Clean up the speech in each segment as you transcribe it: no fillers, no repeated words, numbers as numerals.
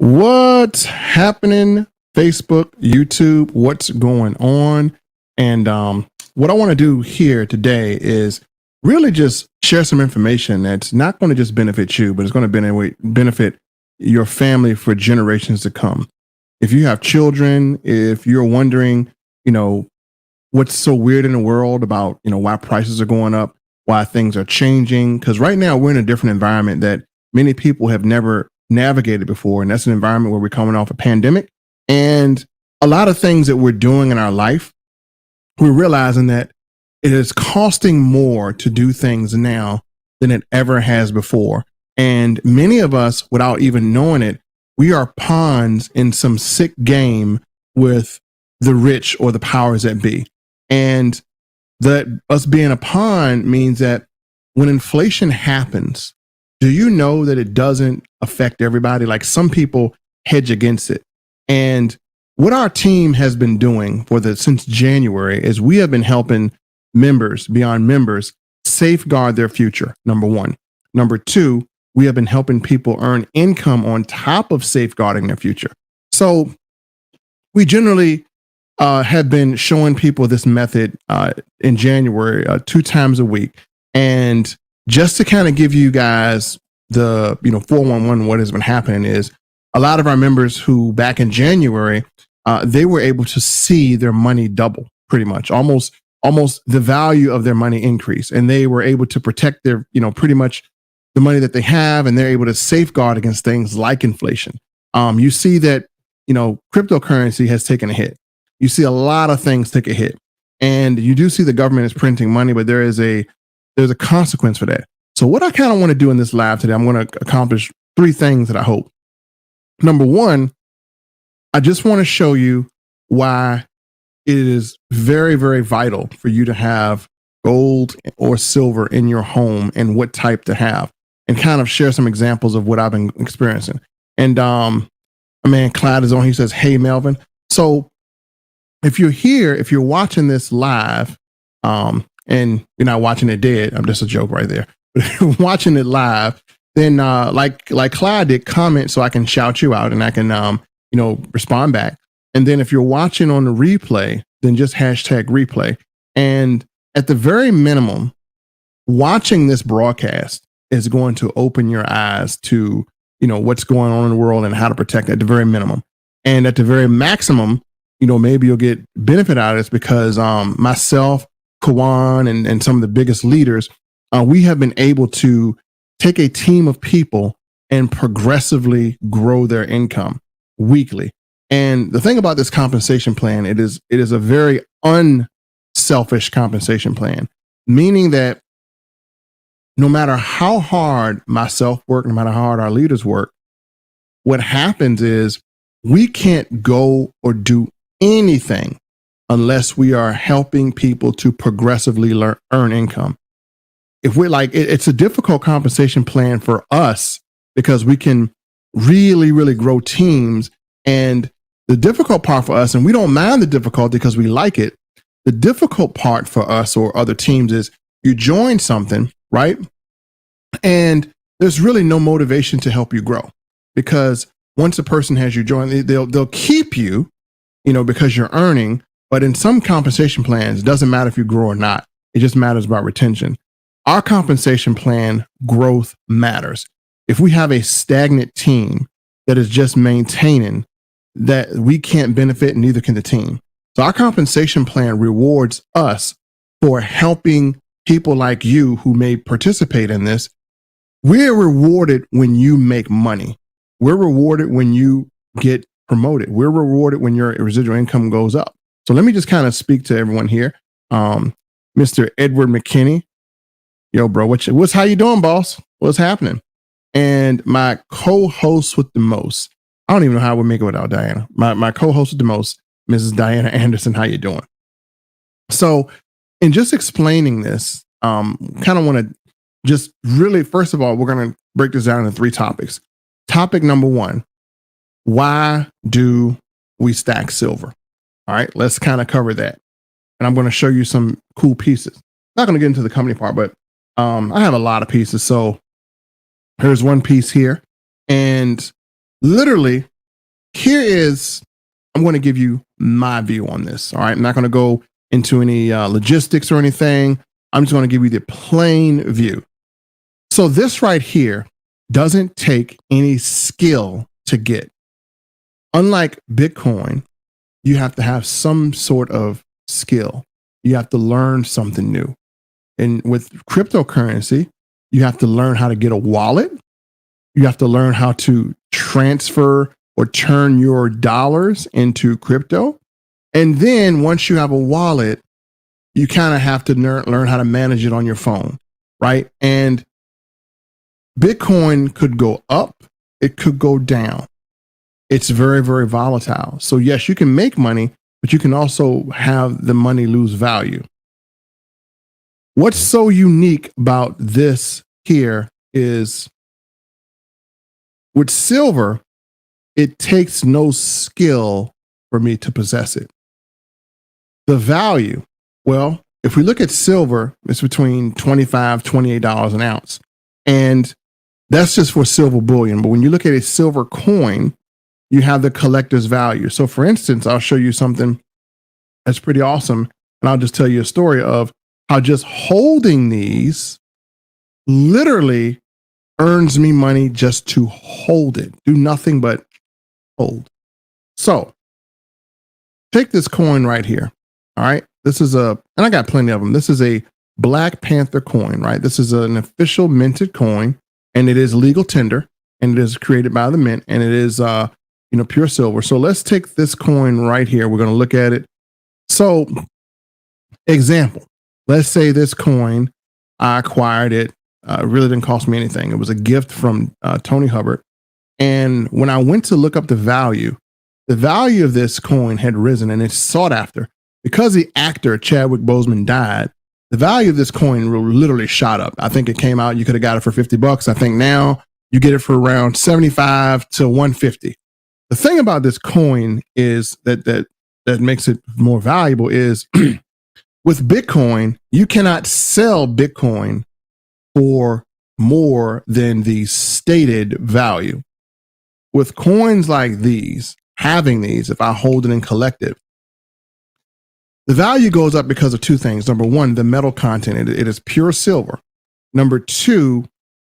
What's happening? Facebook, YouTube, what's going on? And what I want to do here today is really just share some information that's not going to just benefit you, but it's going to benefit your family for generations to come. If you have children, if you're wondering, you know, what's so weird in the world about, why prices are going up, why things are changing, because right now we're in a different environment that many people have never navigated before. And that's an environment where we're coming off a pandemic. And a lot of things that we're doing in our life, we're realizing that it is costing more to do things now than it ever has before. And many of us, without even knowing it, we are pawns in some sick game with the rich or the powers that be. And that us being a pawn means that when inflation happens, do you know that it doesn't affect everybody? Like some people hedge against it. And what our team has been doing since January is we have been helping members beyond members safeguard their future. Number one. Number two, we have been helping people earn income on top of safeguarding their future. So we generally have been showing people this method in January 2 times a week. And just to kind of give you guys the 411, what has been happening is a lot of our members who back in January, they were able to see their money double, pretty much almost the value of their money increase. And they were able to protect their, pretty much the money that they have, and they're able to safeguard against things like inflation. You see that, cryptocurrency has taken a hit. You see a lot of things take a hit, and you do see the government is printing money, but there's a consequence for that. So what I kind of want to do in this live today, I'm going to accomplish 3 things that I hope. Number one, I just want to show you why it is very, very vital for you to have gold or silver in your home and what type to have, and kind of share some examples of what I've been experiencing. And my man Clyde is on. He says, "Hey, Melvin." So if you're watching this live, and you're not watching it dead, I'm just a joke right there. But if you're watching it live, then like Clyde did, comment so I can shout you out and I can respond back. And then if you're watching on the replay, then just hashtag replay. And at the very minimum, watching this broadcast is going to open your eyes to what's going on in the world and how to protect it at the very minimum. And at the very maximum, maybe you'll get benefit out of this because myself, Kawan, and some of the biggest leaders, we have been able to take a team of people and progressively grow their income weekly. And the thing about this compensation plan, it is a very unselfish compensation plan, meaning that no matter how hard myself work, no matter how hard our leaders work, what happens is we can't go or do anything unless we are helping people to progressively earn income. If we're it's a difficult compensation plan for us because we can really, really grow teams. And the difficult part for us, and we don't mind the difficulty because we like it. The difficult part for us or other teams is you join something, right? And there's really no motivation to help you grow, because once a person has you join, they'll keep you, because you're earning. But in some compensation plans, it doesn't matter if you grow or not. It just matters about retention. Our compensation plan growth matters. If we have a stagnant team that is just maintaining, that we can't benefit, and neither can the team. So our compensation plan rewards us for helping people like you who may participate in this. We're rewarded when you make money. We're rewarded when you get promoted. We're rewarded when your residual income goes up. So let me just kind of speak to everyone here. Mr. Edward McKinney. Yo, bro, what's how you doing, boss? What's happening? And my co-host with the most. I don't even know how I would make it without Diana. My co-host with the most, Mrs. Diana Anderson. How you doing? So in just explaining this, kind of want to just really, first of all, we're going to break this down into 3 topics. Topic number 1, why do we stack silver? All right, let's kind of cover that. And I'm going to show you some cool pieces. Not going to get into the company part, but I have a lot of pieces. So here's one piece here. And literally I'm going to give you my view on this. All right. I'm not going to go into any logistics or anything. I'm just going to give you the plain view. So this right here doesn't take any skill to get. Unlike Bitcoin, you have to have some sort of skill. You have to learn something new. And with cryptocurrency, you have to learn how to get a wallet. You have to learn how to transfer or turn your dollars into crypto. And then once you have a wallet, you kind of have to learn how to manage it on your phone, right? And Bitcoin could go up, it could go down. It's very, very volatile. So yes, you can make money, but you can also have the money lose value. What's so unique about this here is with silver, it takes no skill for me to possess it. The value, well, if we look at silver, it's between $25, $28 an ounce. And that's just for silver bullion. But when you look at a silver coin, you have the collector's value. So for instance, I'll show you something that's pretty awesome. And I'll just tell you a story of how just holding these literally earns me money just to hold it. Do nothing but hold. So take this coin right here. All right. This is and I got plenty of them. This is a Black Panther coin, right? This is an official minted coin, and it is legal tender, and it is created by the mint, and it is, pure silver. So let's take this coin right here. We're going to look at it. So example, let's say this coin, I acquired it. It really didn't cost me anything. It was a gift from Tony Hubbard. And when I went to look up the value of this coin had risen, and it's sought after. Because the actor Chadwick Boseman died, the value of this coin literally shot up. I think it came out, you could have got it for $50. I think now you get it for around 75 to 150. The thing about this coin is that makes it more valuable is with Bitcoin, you cannot sell Bitcoin for more than the stated value. With coins like these, having these, if I hold it in collective, the value goes up because of two things. Number one, the metal content, it is pure silver. Number two,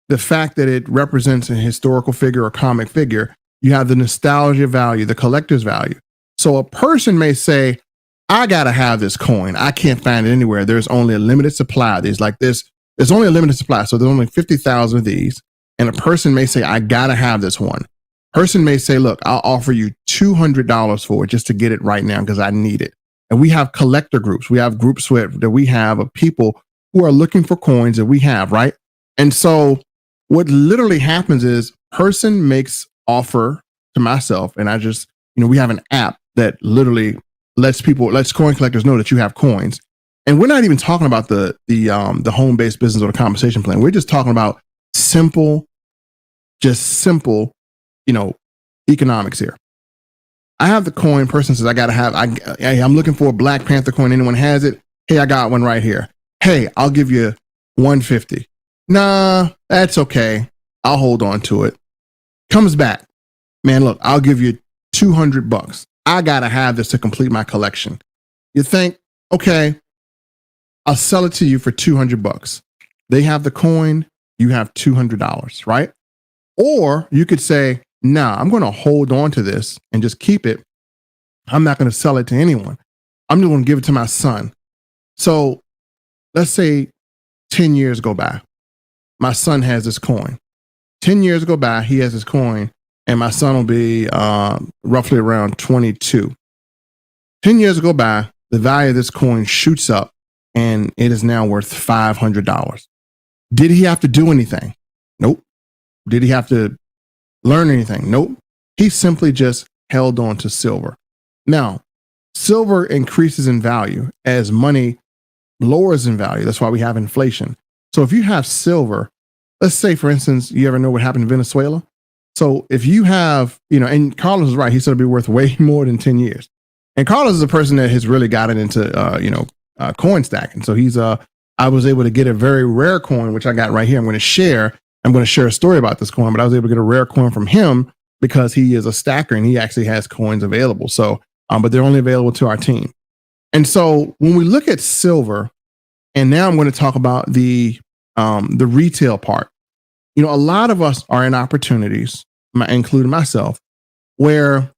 the fact that it represents a historical figure or comic figure. You have the nostalgia value, the collector's value. So a person may say, I got to have this coin. I can't find it anywhere. There's only a limited supply of these like this. There's only a limited supply. So there's only 50,000 of these. And a person may say, I got to have this one. Person may say, look, I'll offer you $200 for it just to get it right now because I need it. And we have collector groups. We have groups that we have of people who are looking for coins that we have, right? And so what literally happens is person makes offer to myself, and I just, we have an app that literally lets coin collectors know that you have coins. And we're not even talking about the home-based business or the compensation plan. We're just talking about simple, economics here. I have the coin. Person says, I'm looking for a Black Panther coin. Anyone has it? Hey, I got one right here. Hey, I'll give you 150. Nah, that's okay. I'll hold on to it. Comes back. Man, look, I'll give you $200. I got to have this to complete my collection. You think, okay, I'll sell it to you for $200. They have the coin. You have $200, right? Or you could say, nah, I'm going to hold on to this and just keep it. I'm not going to sell it to anyone. I'm just going to give it to my son. So let's say 10 years go by. My son has this coin. 10 years go by, he has this coin, and my son will be roughly around 22. 10 years go by, the value of this coin shoots up, and it is now worth $500. Did he have to do anything? Nope. Did he have to learn anything? Nope. He simply just held on to silver. Now, silver increases in value as money lowers in value. That's why we have inflation. So if you have silver, let's say, for instance, you ever know what happened in Venezuela? So if you have, and Carlos is right, he said it'd be worth way more than 10 years. And Carlos is a person that has really gotten into, coin stacking. So I was able to get a very rare coin, which I got right here. I'm going to share a story about this coin, but I was able to get a rare coin from him because he is a stacker and he actually has coins available. So, but they're only available to our team. And so when we look at silver, and now I'm going to talk about the retail part. A lot of us are in opportunities, including myself, where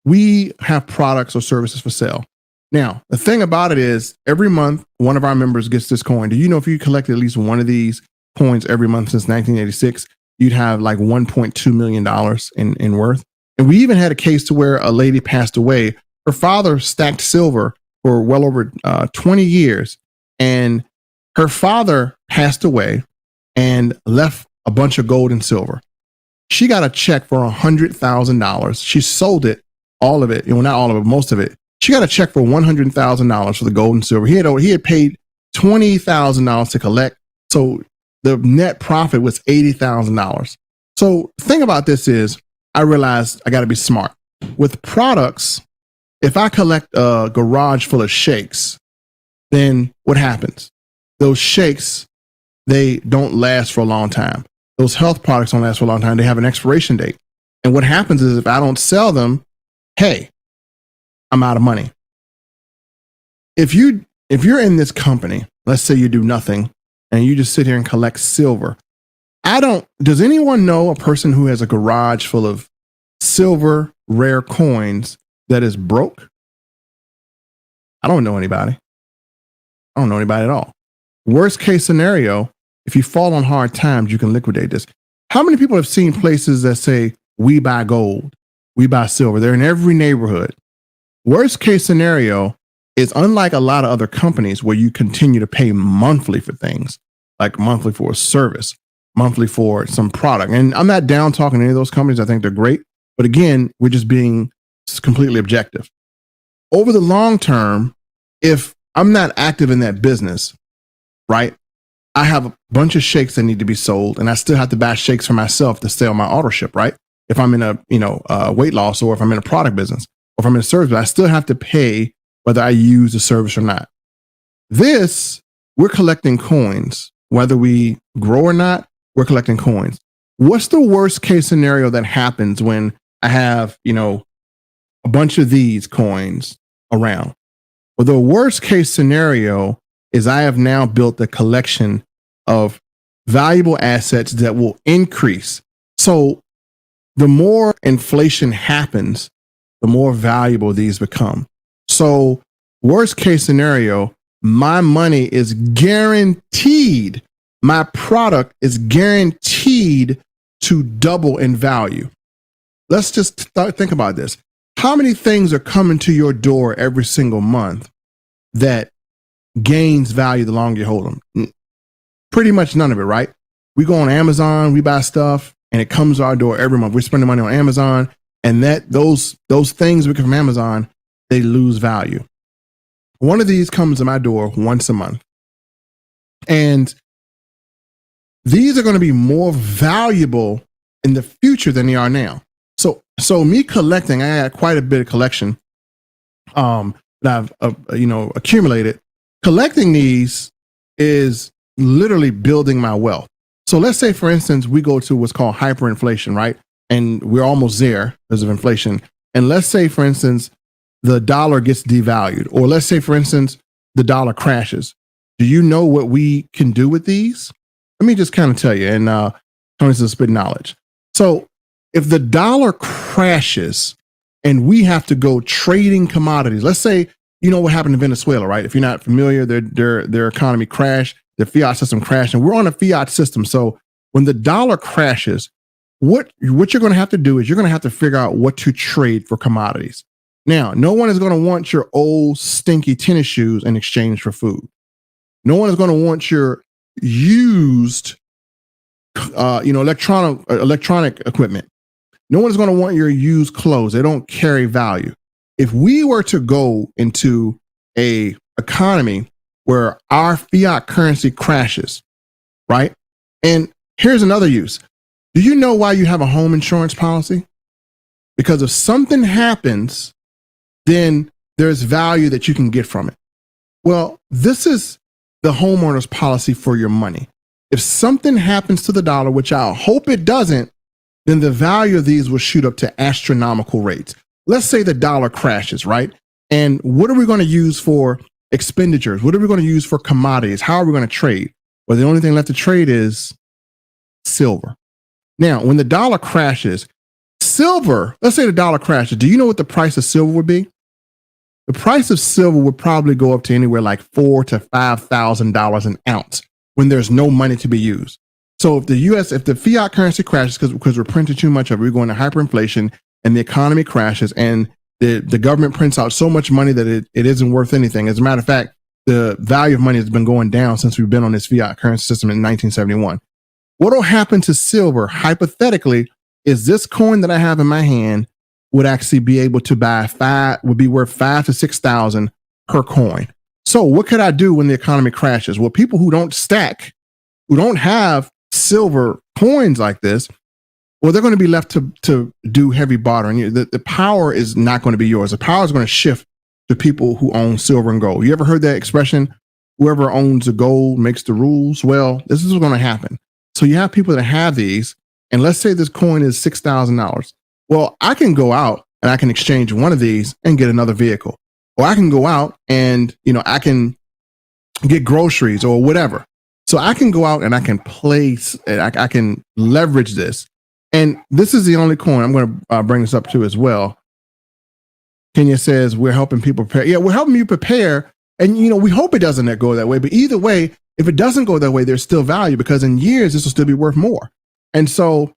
we have products or services for sale. Now, the thing about it is every month, one of our members gets this coin. Do you know if you collected at least one of these coins every month since 1986, you'd have like $1.2 million in worth? And we even had a case to where a lady passed away. Her father stacked silver for well over 20 years. And her father passed away and left a bunch of gold and silver. She got a check for $100,000. She sold it, all of it, not all of it, most of it. She got a check for $100,000 for the gold and silver. He had paid $20,000 to collect. So the net profit was $80,000. So the thing about this is I realized I got to be smart. With products, if I collect a garage full of shakes, then what happens? Those shakes, they don't last for a long time. Those health products don't last for a long time. They have an expiration date. And what happens is if I don't sell them, hey, I'm out of money. If you're in this company, let's say you do nothing and you just sit here and collect silver. Does anyone know a person who has a garage full of silver rare coins that is broke? I don't know anybody. I don't know anybody at all. Worst case scenario, if you fall on hard times, you can liquidate this. How many people have seen places that say, we buy gold, we buy silver? They're in every neighborhood. Worst case scenario is unlike a lot of other companies where you continue to pay monthly for things, like monthly for a service, monthly for some product. And I'm not down talking any of those companies. I think they're great. But again, we're just being completely objective. Over the long term, if I'm not active in that business, right? I have a bunch of shakes that need to be sold, and I still have to buy shakes for myself to stay on my auto ship, right? If I'm in a weight loss, or if I'm in a product business, or if I'm in a service, I still have to pay whether I use the service or not. We're collecting coins, whether we grow or not, we're collecting coins. What's the worst case scenario that happens when I have, a bunch of these coins around? Well, the worst case scenario is I have now built a collection of valuable assets that will increase. So the more inflation happens, the more valuable these become. So worst case scenario, my money is guaranteed. My product is guaranteed to double in value. Let's just think about this. How many things are coming to your door every single month that gains value the longer you hold them? Pretty much none of it, right? We go on Amazon, we buy stuff, and it comes to our door every month. We're spending money on Amazon, and those things we get from Amazon, they lose value. One of these comes to my door once a month. And these are going to be more valuable in the future than they are now. So me collecting, I had quite a bit of collection that I've accumulated. Collecting these is literally building my wealth. So let's say, for instance, we go to what's called hyperinflation, right? And we're almost there because of inflation. And let's say, for instance, the dollar gets devalued, or let's say, for instance, the dollar crashes. Do you know what we can do with these? Let me just kind of tell you, and Tony's a spit knowledge. So if the dollar crashes and we have to go trading commodities, let's say, you know what happened in Venezuela, right? If you're not familiar, their economy crashed, the fiat system crashed, and we're on a fiat system. So when the dollar crashes, what you're going to have to do is you're going to have to figure out what to trade for commodities. Now, no one is going to want your old stinky tennis shoes in exchange for food. No one is going to want your used, electronic equipment. No one is going to want your used clothes. They don't carry value. If we were to go into a economy where our fiat currency crashes, right? And here's another use. Do you know why you have a home insurance policy? Because if something happens, then there's value that you can get from it. Well, this is the homeowner's policy for your money. If something happens to the dollar, which I hope it doesn't, then the value of these will shoot up to astronomical rates. Let's say the dollar crashes, right? And what are we going to use for expenditures? What are we going to use for commodities? How are we going to trade? Well, the only thing left to trade is silver. Now, when the dollar crashes, silver, let's say the dollar crashes, do you know what the price of silver would be? The price of silver would probably go up to anywhere like $4,000 to $5,000 an ounce when there's no money to be used. So if the fiat currency crashes because we're printing too much of it, we're going to hyperinflation and the economy crashes and the government prints out so much money that it isn't worth anything. As a matter of fact, the value of money has been going down since we've been on this fiat currency system in 1971. What will happen to silver, hypothetically, is this coin that I have in my hand would actually be able to would be worth 5,000 to 6,000 per coin. So what could I do when the economy crashes? Well, people who don't stack, who don't have silver coins like this, well, they're going to be left to do heavy bartering. The power is not going to be yours. The power is going to shift to people who own silver and gold. You ever heard that expression? Whoever owns the gold makes the rules. Well, this is what's going to happen. So you have people that have these, and let's say this coin is $6,000. Well, I can go out and I can exchange one of these and get another vehicle. Or I can go out and, I can get groceries or whatever. So I can go out and I can I can leverage this. And this is the only coin I'm going to bring this up to as well. Kenya says, we're helping people prepare. Yeah, we're helping you prepare. And, we hope it doesn't go that way. But either way, if it doesn't go that way, there's still value because in years, this will still be worth more. And so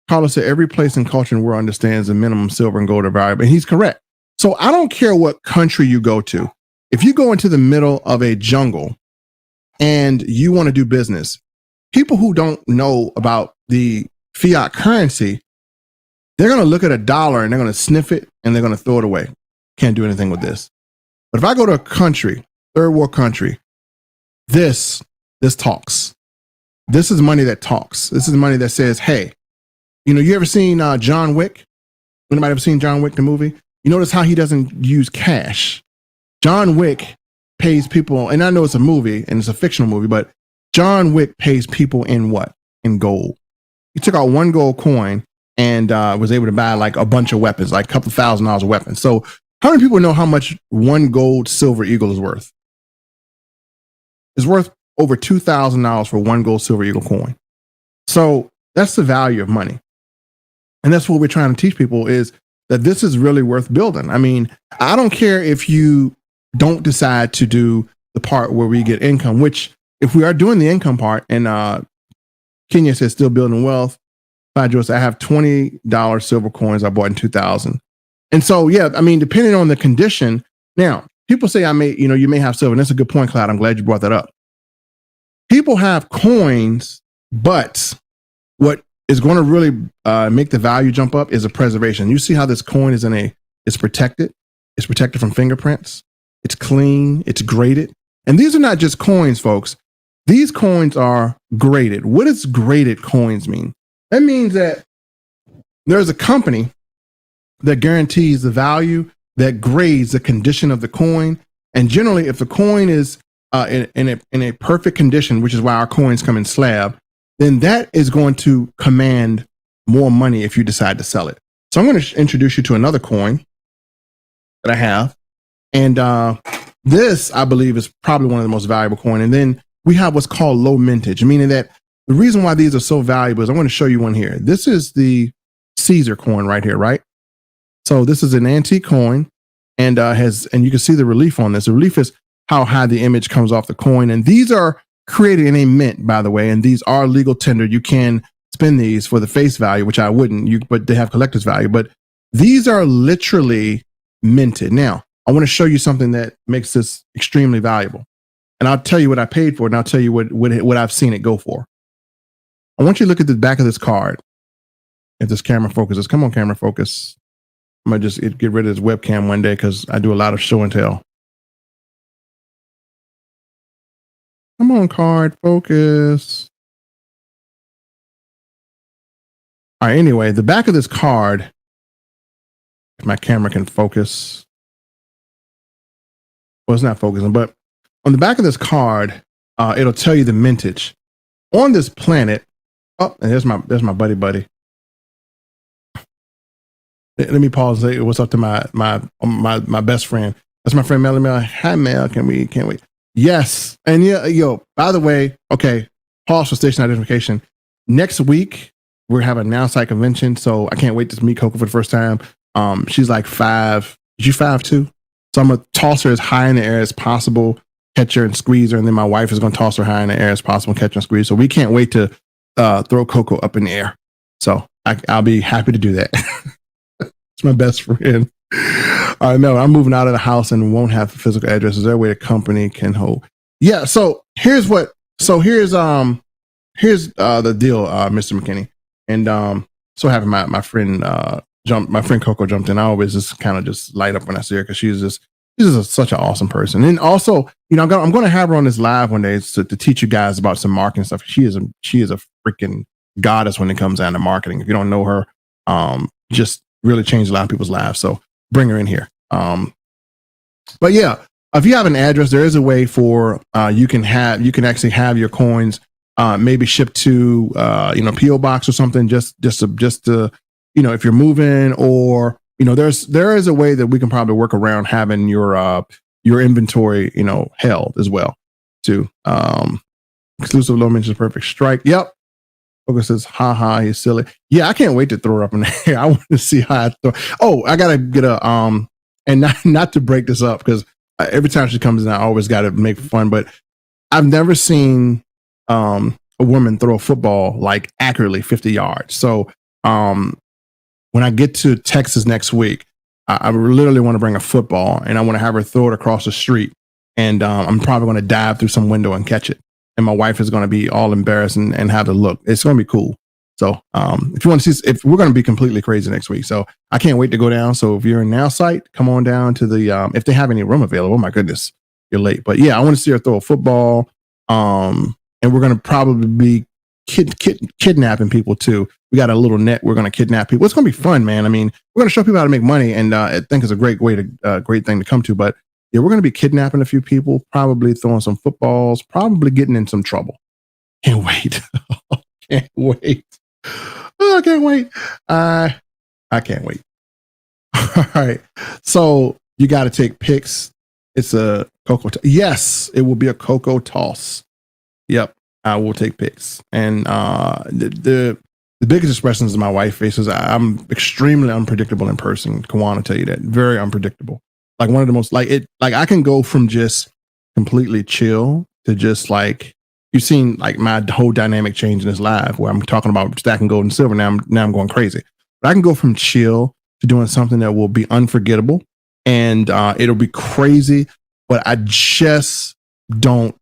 Carlos said, every place and culture in the world understands the minimum silver and gold are valuable. And he's correct. So I don't care what country you go to. If you go into the middle of a jungle and you want to do business, people who don't know about the fiat currency, they're going to look at a dollar and they're going to sniff it and they're going to throw it away. Can't do anything with this. But if I go to a country, third world country, this talks. This is money that talks. This is money that says, hey, you ever seen John Wick? Anybody ever seen John Wick, the movie? You notice how he doesn't use cash. John Wick pays people, and I know it's a movie and it's a fictional movie, but John Wick pays people in what? In gold. He took out one gold coin and was able to buy like a bunch of weapons, like a couple $1,000s of weapons. So how many people know how much one gold silver eagle is worth? It's worth over $2,000 for one gold silver eagle coin. So that's the value of money. And that's what we're trying to teach people is that this is really worth building. I mean, I don't care if you don't decide to do the part where we get income, which if we are doing the income part, and Kenya says still building wealth, I have $20 silver coins I bought in 2000. And so, yeah, I mean, depending on the condition. Now, people say you may have silver. And that's a good point, Cloud. I'm glad you brought that up. People have coins, but what is going to really make the value jump up is a preservation. You see how this coin it's protected. It's protected from fingerprints. It's clean. It's graded. And these are not just coins, folks. These coins are graded. What does graded coins mean? That means that there's a company that guarantees the value, that grades the condition of the coin. And generally, if the coin is in a perfect condition, which is why our coins come in slab, then that is going to command more money if you decide to sell it. So I'm going to introduce you to another coin that I have. And this, I believe, is probably one of the most valuable coin. And then we have what's called low mintage, meaning that the reason why these are so valuable is I want to show you one here. This is the Caesar coin right here, right? So this is an antique coin and you can see the relief on this. The relief is how high the image comes off the coin. And these are created in a mint, by the way, and these are legal tender. You can spend these for the face value, which I wouldn't, but they have collector's value. But these are literally minted. Now, I want to show you something that makes this extremely valuable. And I'll tell you what I paid for it, and I'll tell you what I've seen it go for. I want you to look at the back of this card. If this camera focuses, come on, camera focus. I'm going to just get rid of this webcam one day because I do a lot of show and tell. Come on, card, focus. All right, anyway, the back of this card, if my camera can focus. Well, it's not focusing, but on the back of this card, it'll tell you the mintage. On this planet, oh, and there's my buddy. Let me pause and say what's up to my best friend. That's my friend Melanie. Mel. Hi Mel, can't wait. Yes. And yeah, yo, by the way, okay, pause for station identification. Next week, we're having a Now Site convention. So I can't wait to meet Coco for the first time. She's like 5. Is you 5'2"? So I'm gonna toss her as high in the air as possible, catch her and squeeze her, and then my wife is gonna toss her high in the air as possible, catch her and squeeze. So we can't wait to throw Coco up in the air. So I'll be happy to do that. It's my best friend. No, I'm moving out of the house and won't have a physical address. Is there a way the company can hold? Yeah. So here's the deal, Mr. McKinney. And so having my friend Coco jumped in. I always just kind of just light up when I see her because she's just such an awesome person. And also, I'm going to have her on this live one day to teach you guys about some marketing stuff. She is a freaking goddess when it comes down to marketing. If you don't know her, just really changed a lot of people's lives. So bring her in here. But yeah, if you have an address, there is a way for you can actually have your coins maybe shipped to PO box or something. Just to if you're moving, or there is a way that we can probably work around having your inventory held as well too. Exclusive low mentions perfect strike. Yep. Coco says, haha, he's silly. Yeah, I can't wait to throw her up in the air. I want to see how I throw. Oh, I gotta get a and not to break this up because every time she comes in, I always got to make fun. But I've never seen a woman throw a football like accurately 50 yards. So when I get to Texas next week, I literally want to bring a football and I want to have her throw it across the street. And I'm probably going to dive through some window and catch it. And my wife is going to be all embarrassed and have to look. It's going to be cool. So if you want to see, if we're going to be completely crazy next week. So I can't wait to go down. So if you're in Now Site, come on down to the, if they have any room available. Oh my goodness, you're late. But yeah, I want to see her throw a football. And we're going to probably be kidnapping people too. We got a little net. We're going to kidnap people. It's going to be fun, man. I mean, we're going to show people how to make money. And I think it's a great thing to come to. But yeah, we're going to be kidnapping a few people, probably throwing some footballs, probably getting in some trouble. Can't wait. Can't wait. Oh, I can't wait. I can't wait. All right. So you got to take pics. It's a Coco. Yes, it will be a Coco toss. Yep. I will take pics. And the biggest expressions my wife faces, I'm extremely unpredictable in person. Kawan will tell you that. Very unpredictable. Like one of the most, like I can go from just completely chill to just like, you've seen like my whole dynamic change in this live where I'm talking about stacking gold and silver. Now I'm going crazy. But I can go from chill to doing something that will be unforgettable and it'll be crazy, but I just don't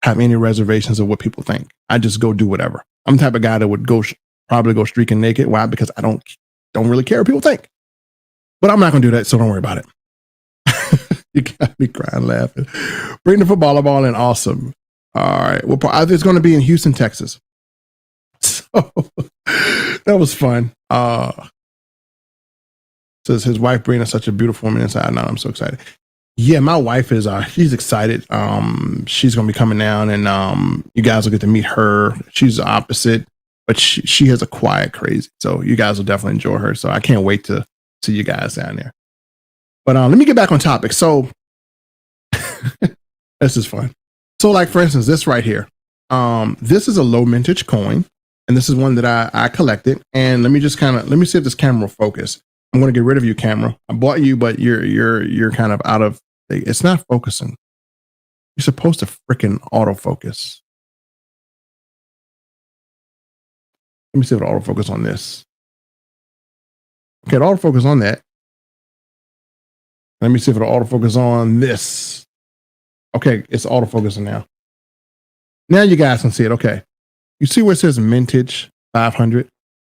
have any reservations of what people think. I just go do whatever. I'm the type of guy that would probably go streaking naked. Why? Because I don't really care what people think. But I'm not going to do that, so don't worry about it. You got me crying laughing. Bring the footballer ball in. Awesome. All right. Well, it's going to be in Houston, Texas. So that was fun. Says his wife Brina is such a beautiful woman inside. Now I'm so excited. Yeah, my wife is. She's excited. She's going to be coming down, and you guys will get to meet her. She's the opposite, but she has a quiet crazy. So you guys will definitely enjoy her. So I can't wait to see you guys down there. But let me get back on topic. So this is fun. So like, for instance, this right here, this is a low mintage coin. And this is one that I collected. And let me see if this camera will focus. I'm going to get rid of you, camera. I bought you, but you're kind of out of, it's not focusing. You're supposed to freaking autofocus. Let me see if it'll autofocus on this. Okay, it'll autofocus on that. Let me see if it'll autofocus on this. Okay, it's autofocusing now. Now you guys can see it. Okay. You see where it says mintage 500?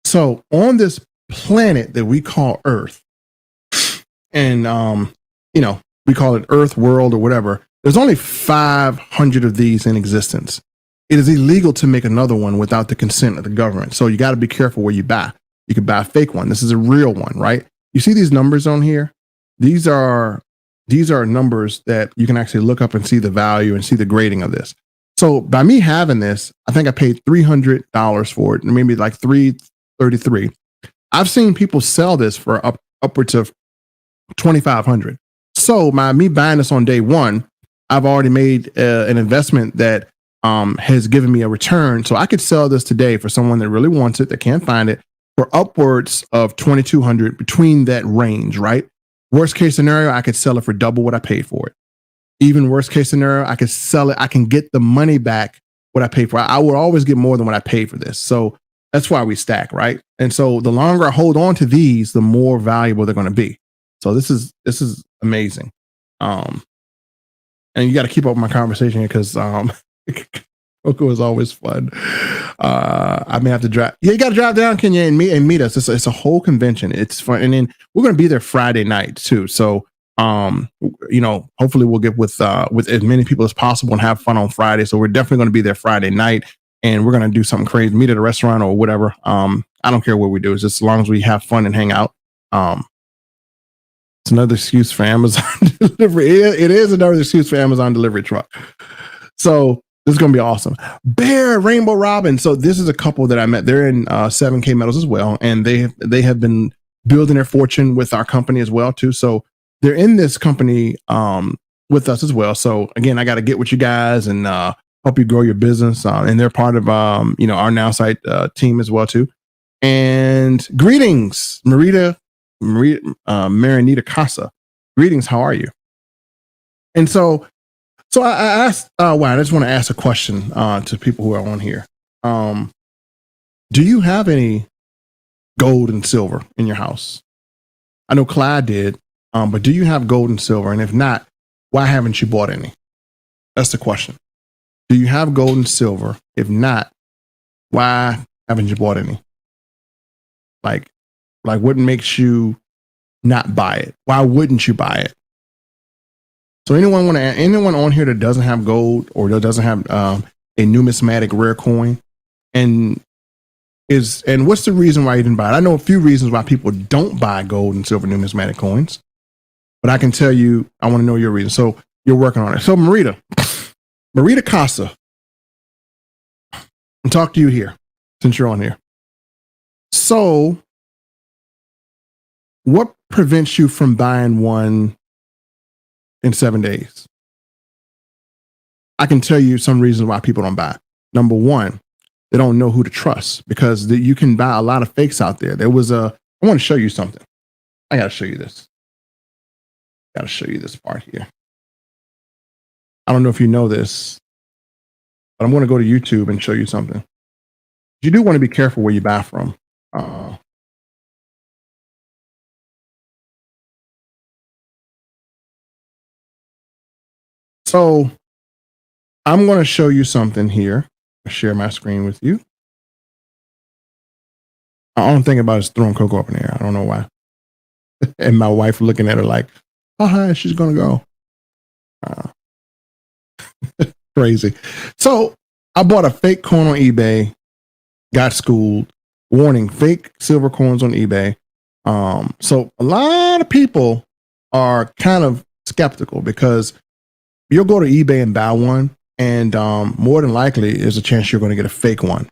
So on this planet that we call Earth, and we call it Earth, world, or whatever, there's only 500 of these in existence. It is illegal to make another one without the consent of the government. So you got to be careful where you buy. You could buy a fake one. This is a real one, right? You see these numbers on here? These are numbers that you can actually look up and see the value and see the grading of this. So by me having this, I think I paid $300 for it, maybe like $333. I've seen people sell this for up upwards of 2,500. So me buying this on day one, I've already made an investment that has given me a return. So I could sell this today for someone that really wants it, that can't find it, for upwards of 2,200, between that range, right? Worst case scenario, I could sell it for double what I paid for it. Even worst case scenario, I could sell it. I can get the money back what I paid for. I would always get more than what I paid for this. So that's why we stack, right? And so the longer I hold on to these, the more valuable they're going to be. So this is amazing. And you got to keep up with my conversation because Coco is always fun. I may have to drive. Yeah, you got to drive down, Kenya, and meet us. It's a whole convention. It's fun, and then we're going to be there Friday night too. So hopefully we'll get with as many people as possible and have fun on Friday. So we're definitely going to be there Friday night, and we're going to do something crazy. Meet at a restaurant or whatever. I don't care what we do. It's just as long as we have fun and hang out. It's another excuse for Amazon delivery. It is another excuse for Amazon delivery truck. So this is going to be awesome. Bear, Rainbow Robin. So this is a couple that I met. They're in 7K Metals as well. And they have been building their fortune with our company as well too. So they're in this company with us as well. So again, I got to get with you guys and help you grow your business. And they're part of our NowSite team as well too. And greetings, Marinita Casa. Greetings, how are you? And so I asked, I just want to ask a question to people who are on here. Do you have any gold and silver in your house? I know Clyde did, but do you have gold and silver? And if not, why haven't you bought any? That's the question. Do you have gold and silver? If not, why haven't you bought any? Like what makes you not buy it? Why wouldn't you buy it? So anyone on here that doesn't have gold or that doesn't have a numismatic rare coin, and what's the reason why you didn't buy it? I know a few reasons why people don't buy gold and silver numismatic coins, but I can tell you, I want to know your reason. So you're working on it. So Marita Casa, I'll talk to you here since you're on here. So what prevents you from buying one in 7 days? I can tell you some reasons why people don't buy. Number one, they don't know who to trust, because you can buy a lot of fakes out there. I want to show you something. I got to show you this. Got to show you this part here. I don't know if you know this, but I'm going to go to YouTube and show you something. You do want to be careful where you buy from. So I'm going to show you something here. I'll share my screen with you. All I'm thinking about is throwing Coco up in the air. I don't know why. And my wife looking at her like, how high she's going to go. Crazy. So I bought a fake coin on eBay, got schooled. Warning, fake silver coins on eBay. So a lot of people are kind of skeptical, because you'll go to eBay and buy one, and more than likely there's a chance you're going to get a fake one.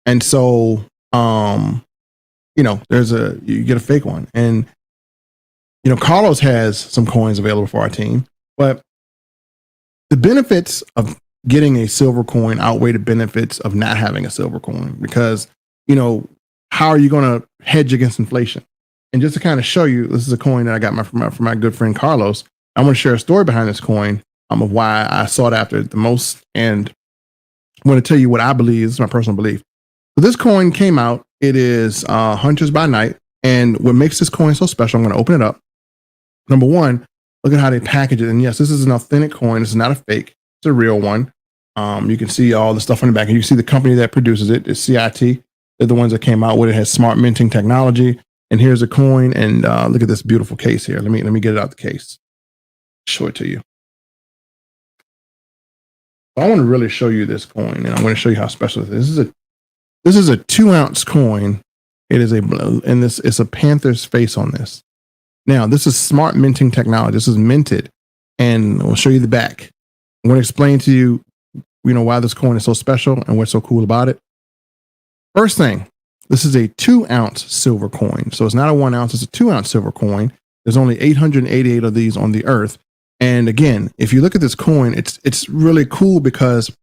And so, you get a fake one. And, Carlos has some coins available for our team, but the benefits of getting a silver coin outweigh the benefits of not having a silver coin, because, how are you going to hedge against inflation? And just to kind of show you, this is a coin that I got from my good friend Carlos. I want to share a story behind this coin, of why I sought after it the most. And I'm going to tell you what I believe. This is my personal belief. So this coin came out. It is Hunters by Night. And what makes this coin so special, I'm going to open it up. Number one, look at how they package it. And yes, this is an authentic coin. This is not a fake. It's a real one. You can see all the stuff on the back. And you can see the company that produces it. It's CIT. They're the ones that came out with it. It has smart minting technology. And here's a coin. And look at this beautiful case here. Let me get it out the case. Show it to you. I want to really show you this coin, and I'm going to show you how special it is. This is a 2-ounce coin. It is it's a panther's face on this. Now, this is smart minting technology. This is minted, and we'll show you the back. I'm going to explain to you, why this coin is so special and what's so cool about it. First thing, This is a 2-ounce silver coin. So it's not a 1 ounce, it's a 2-ounce silver coin. There's only 888 of these on the earth. And again, if you look at this coin, it's really cool because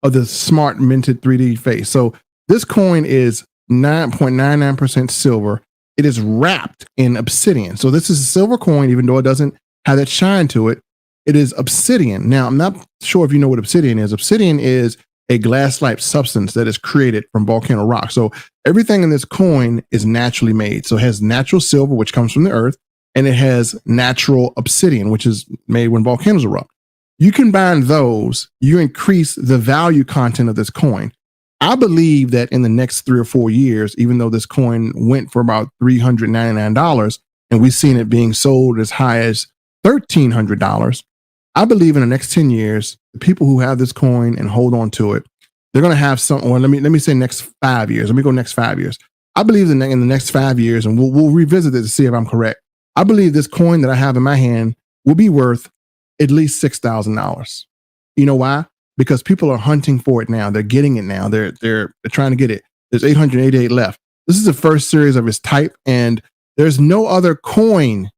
of the smart minted 3D face. So this coin is 9.99% silver. It is wrapped in obsidian. So this is a silver coin, even though it doesn't have that shine to it. It is obsidian. Now, I'm not sure if you know what obsidian is. Obsidian is a glass-like substance that is created from volcano rock. So everything in this coin is naturally made. So it has natural silver, which comes from the earth, and it has natural obsidian, which is made when volcanoes erupt. You combine those, you increase the value content of this coin. I believe that in the next 3 or 4 years, even though this coin went for about $399 and we've seen it being sold as high as $1,300, I believe in the next 10 years, the people who have this coin and hold on to it, they're going to have some, or let me say next 5 years. Let me go next 5 years. I believe in the next 5 years, and we'll revisit it to see if I'm correct. I believe this coin that I have in my hand will be worth at least $6,000. You know why? Because people are hunting for it now. They're getting it now. They're trying to get it. There's 888 left. This is the first series of its type, and there's no other coin.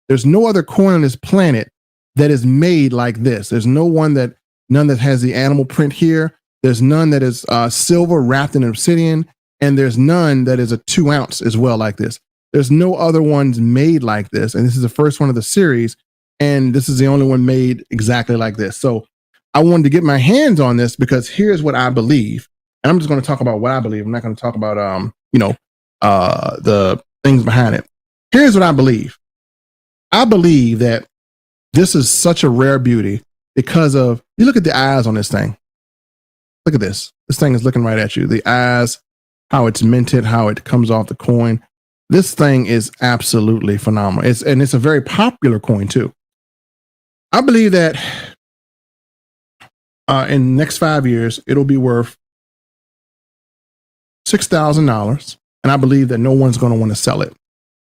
There's no other coin on this planet that is made like this. There's none that has the animal print here. There's none that is silver wrapped in obsidian, and there's none that is a 2 ounce as well like this. There's no other ones made like this, and this is the first one of the series, and this is the only one made exactly like this. So I wanted to get my hands on this because here's what I believe, and I'm just going to talk about what I believe. I'm not going to talk about the things behind it. Here's what I believe. I believe that this is such a rare beauty because of, you look at the eyes on this thing. Look at this. This thing is looking right at you. The eyes, how it's minted, how it comes off the coin. This thing is absolutely phenomenal. It's a very popular coin too. I believe that in the next 5 years, it'll be worth $6,000. And I believe that no one's going to want to sell it.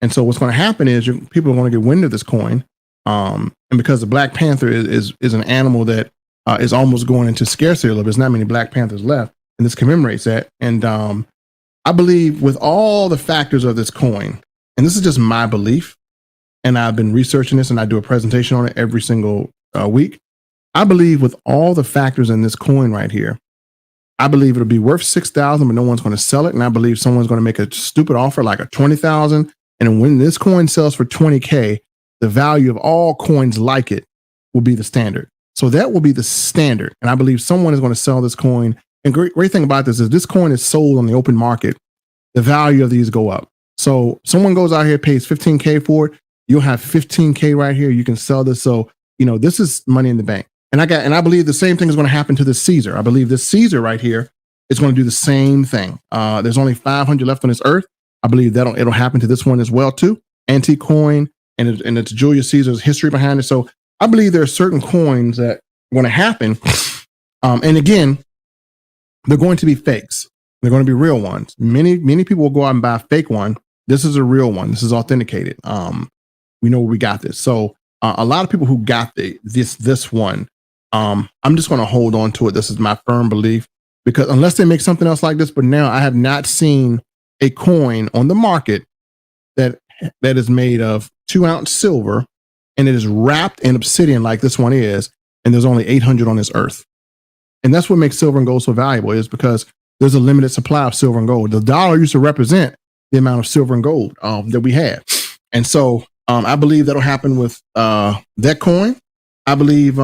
And so what's going to happen is people are going to get wind of this coin. And because the Black Panther is an animal that is almost going into scarcity a little bit, there's not many Black Panthers left, and this commemorates that. And I believe with all the factors of this coin, and this is just my belief, and I've been researching this and I do a presentation on it every single week. I believe with all the factors in this coin right here, I believe it'll be worth $6,000, but no one's going to sell it. And I believe someone's going to make a stupid offer like a $20,000. And when this coin sells for $20K, the value of all coins like it will be the standard. So that will be the standard. And I believe someone is going to sell this coin. And great thing about this is this coin is sold on the open market. The value of these go up. So someone goes out here, pays $15K for it. You'll have $15K right here. You can sell this. So, this is money in the bank. And I believe the same thing is going to happen to this Caesar. I believe this Caesar right here is going to do the same thing. There's only 500 left on this earth. I believe it'll happen to this one as well too. Antique coin, and it's Julius Caesar's history behind it. So I believe there are certain coins that are going to happen. And again, they're going to be fakes. They're going to be real ones. Many people will go out and buy a fake one. This is a real one. This is authenticated. We know where we got this. So a lot of people who got this one, I'm just going to hold on to it. This is my firm belief, because unless they make something else like this, but now I have not seen a coin on the market that is made of 2 ounce silver, and it is wrapped in obsidian like this one is, and there's only 800 on this earth. And that's what makes silver and gold so valuable, is because there's a limited supply of silver and gold. The dollar used to represent the amount of silver and gold that we had. And so I believe that'll happen with that coin. I believe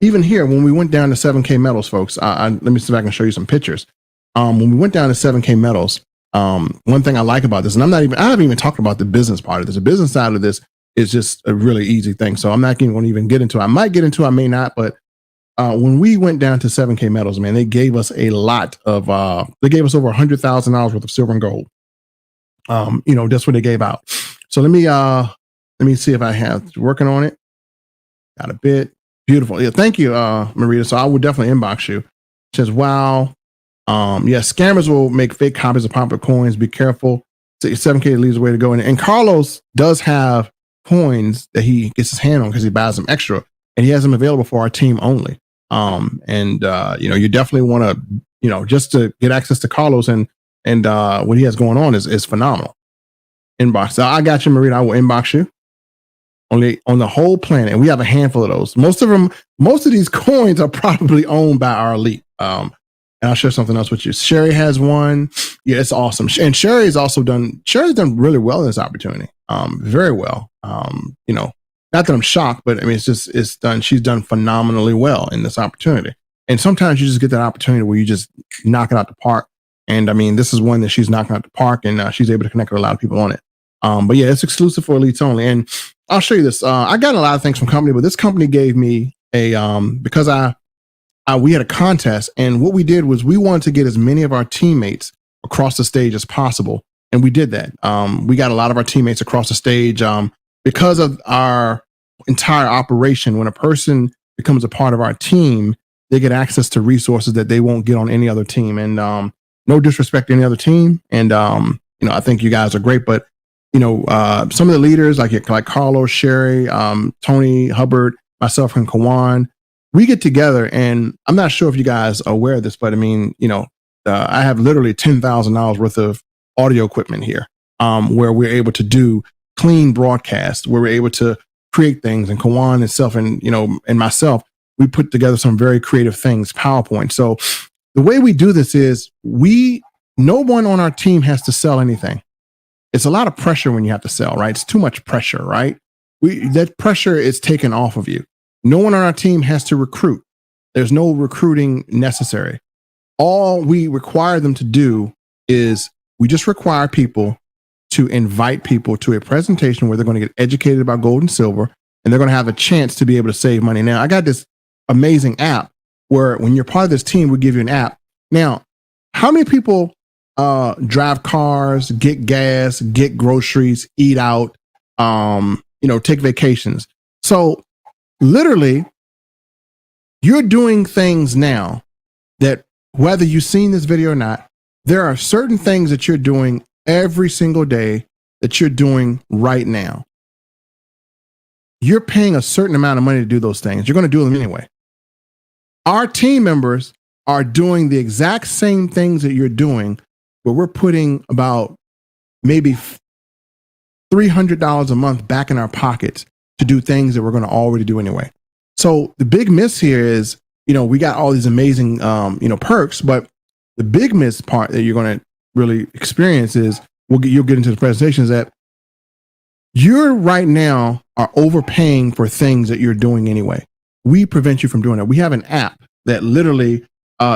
even here, when we went down to 7K metals, folks, let me see if I can show you some pictures. When we went down to 7K metals, one thing I like about this, and I haven't even talked about the business part of this. The business side of this is just a really easy thing. So I'm not going to even get into it. I might get into it, I may not, but when we went down to 7K metals, man, they gave us a lot of, they gave us over $100,000 worth of silver and gold. That's what they gave out. So let me see if I have working on it. Got a bit. Beautiful. Yeah. Thank you, Marita. So I would definitely inbox you. It says, wow. Scammers will make fake copies of popular coins. Be careful. 7K leads the way to go. And Carlos does have coins that he gets his hand on because he buys them extra, and he has them available for our team only. You definitely want just to get access to Carlos and what he has going on is phenomenal. Inbox. So I got you, Marita. I will inbox you only on the whole planet. And we have a handful of those. Most of these coins are probably owned by our elite. And I'll share something else with you. Sherry has one. Yeah, it's awesome. And Sherry's done really well in this opportunity. Very well. Not that I'm shocked, but I mean, she's done phenomenally well in this opportunity. And sometimes you just get that opportunity where you just knock it out the park. And I mean, this is one that she's knocking out the park, and she's able to connect with a lot of people on it. But yeah, it's exclusive for elites only. And I'll show you this. I got a lot of things from company, but this company gave me because we had a contest, and what we did was we wanted to get as many of our teammates across the stage as possible. And we did that. We got a lot of our teammates across the stage because of our entire operation. When a person becomes a part of our team, they get access to resources that they won't get on any other team. And no disrespect to any other team. And I think you guys are great, but some of the leaders like Carlos, Sherry, Tony Hubbard, myself, and Kawan, we get together, and I'm not sure if you guys are aware of this, but I mean, I have literally $10,000 worth of audio equipment here, where we're able to do clean broadcasts, where we're able to create things. And Kawan itself, and myself, we put together some very creative things, PowerPoint. So the way we do this is no one on our team has to sell anything. It's a lot of pressure when you have to sell, right? It's too much pressure, right? That pressure is taken off of you. No one on our team has to recruit. There's no recruiting necessary. All we require them to do is we just require people to invite people to a presentation where they're going to get educated about gold and silver, and they're going to have a chance to be able to save money. Now, I got this amazing app where when you're part of this team, we give you an app. Now, how many people drive cars, get gas, get groceries, eat out, take vacations? So literally, you're doing things now that, whether you've seen this video or not, there are certain things that you're doing every single day that you're doing right now. You're paying a certain amount of money to do those things. You're going to do them anyway. Our team members are doing the exact same things that you're doing, but we're putting about maybe $300 a month back in our pockets to do things that we're going to already do anyway. So the big miss here is, we got all these amazing, perks, but the big miss part that you're going to really experience is, you'll get into the presentation, is that you're right now are overpaying for things that you're doing anyway. We prevent you from doing that. We have an app that literally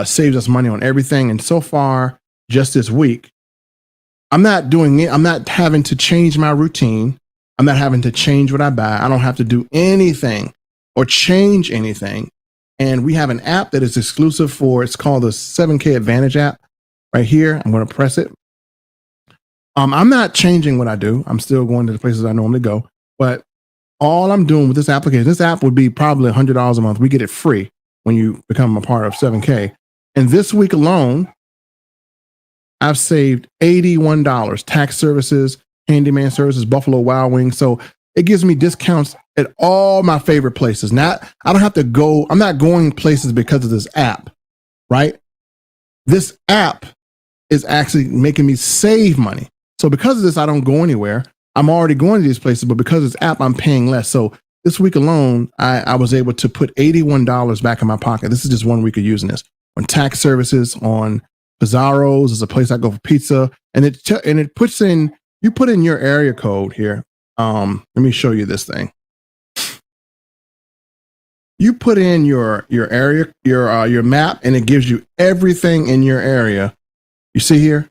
saves us money on everything. And so far, just this week, I'm not doing it. I'm not having to change my routine. I'm not having to change what I buy. I don't have to do anything or change anything. And we have an app that is exclusive it's called the 7K Advantage app right here. I'm going to press it. I'm not changing what I do. I'm still going to the places I normally go. But all I'm doing with this application, this app would be probably $100 a month. We get it free when you become a part of 7K. And this week alone, I've saved $81. Tax services, handyman services, Buffalo Wild Wings. So it gives me discounts at all my favorite places. I don't have to go. I'm not going places because of this app, right? This app is actually making me save money. So because of this, I don't go anywhere. I'm already going to these places, but because of this app, I'm paying less. So this week alone, I was able to put $81 back in my pocket. This is just 1 week of using this. On tax services, on Pizarro's is a place I go for pizza, and it puts in, you put in your area code here. Let me show you this thing. You put in your area, your map, and it gives you everything in your area. You see here,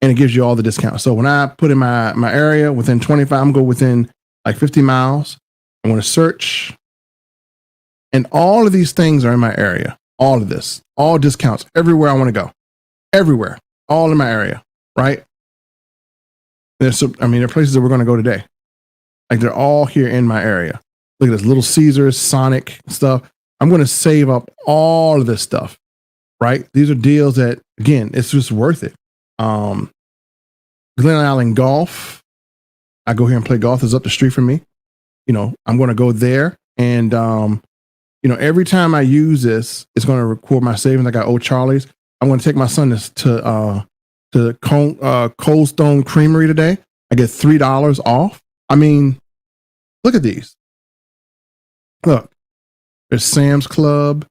and it gives you all the discounts. So when I put in my area within 25, I'm going within like 50 miles. I want to search, and all of these things are in my area. All of this, all discounts everywhere I want to go, everywhere, all in my area, right? There are places that we're going to go today. Like they're all here in my area. Look at this, Little Caesars, Sonic stuff. I'm going to save up all of this stuff, right? These are deals that, again, it's just worth it. Glen Island Golf. I go here and play golf. It's up the street from me. I'm going to go there. And, every time I use this, it's going to record my savings. I got Old Charlie's. I'm going to take my son to Cold Stone Creamery today. I get $3 off. I mean, look at these. Look, there's Sam's Club,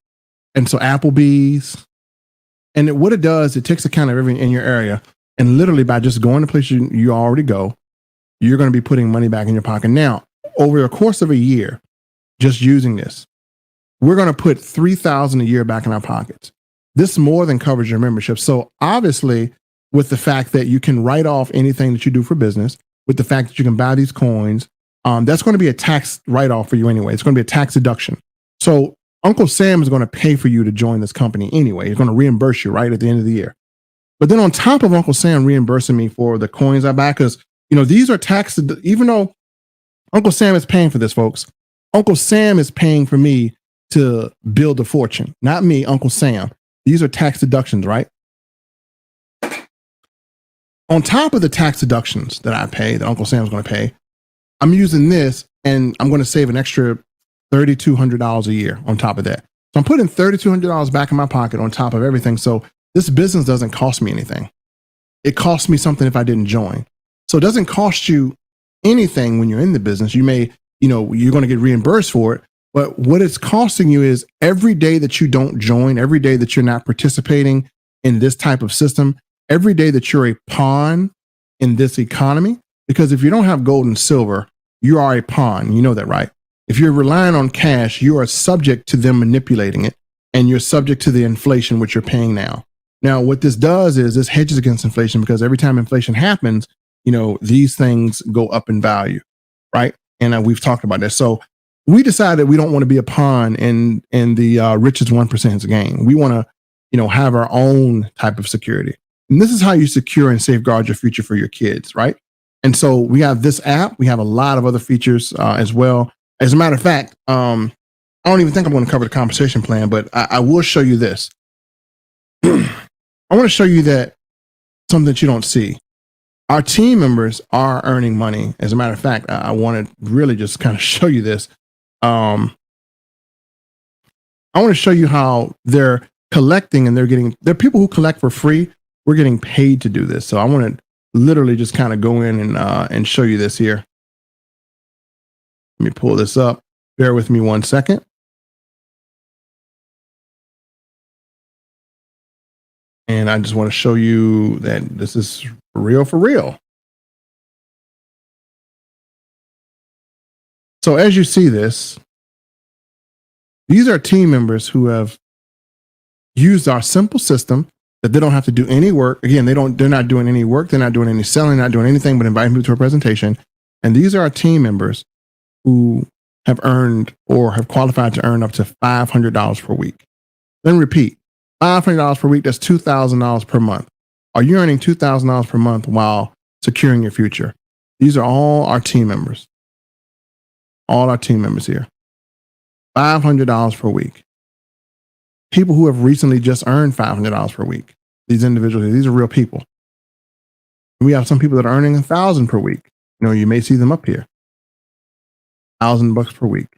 and so Applebee's. And what it does, it takes account of everything in your area. And literally by just going to places you already go, you're going to be putting money back in your pocket. Now, over the course of a year, just using this, we're going to put $3,000 a year back in our pockets. This more than covers your membership. So obviously, with the fact that you can write off anything that you do for business, with the fact that you can buy these coins, that's going to be a tax write-off for you anyway. It's going to be a tax deduction. So Uncle Sam is going to pay for you to join this company anyway. He's going to reimburse you right at the end of the year. But then on top of Uncle Sam reimbursing me for the coins I buy, because these are taxed, even though Uncle Sam is paying for this, folks, Uncle Sam is paying for me to build a fortune, not me, Uncle Sam. These are tax deductions, right? On top of the tax deductions that I pay, that Uncle Sam's going to pay, I'm using this and I'm going to save an extra $3,200 a year on top of that. So I'm putting $3,200 back in my pocket on top of everything. So this business doesn't cost me anything. It costs me something if I didn't join. So it doesn't cost you anything when you're in the business. You may, you're going to get reimbursed for it. But what it's costing you is every day that you don't join, every day that you're not participating in this type of system, every day that you're a pawn in this economy, because if you don't have gold and silver, you are a pawn. You know that, right? If you're relying on cash, you are subject to them manipulating it, and you're subject to the inflation which you're paying now. Now, what this does is this hedges against inflation, because every time inflation happens, these things go up in value, right? And we've talked about this. So we decided we don't want to be a pawn in the richest 1%'s game. We want to, have our own type of security. And this is how you secure and safeguard your future for your kids, right? And so we have this app. We have a lot of other features as well. As a matter of fact, I don't even think I'm going to cover the compensation plan, but I will show you this. I want to show you that something that you don't see. Our team members are earning money. As a matter of fact, I want to really just kind of show you this. I want to show you how they're collecting, and they're people who collect for free. We're getting paid to do this. So I want to literally just kind of go in and show you this here. Let me pull this up. Bear with me 1 second. And I just want to show you that this is for real. So as you see this, these are team members who have used our simple system that they don't have to do any work. Again, they're not doing any work. They're not doing any selling, not doing anything but inviting people to a presentation. And these are our team members who have earned or have qualified to earn up to $500 per week. Then repeat, $500 per week, that's $2,000 per month. Are you earning $2,000 per month while securing your future? These are all our team members. All our team members here. $500 per week. People who have recently just earned $500 per week. These individuals, these are real people. We have some people that are earning $1,000 per week. You may see them up here. $1,000 per week.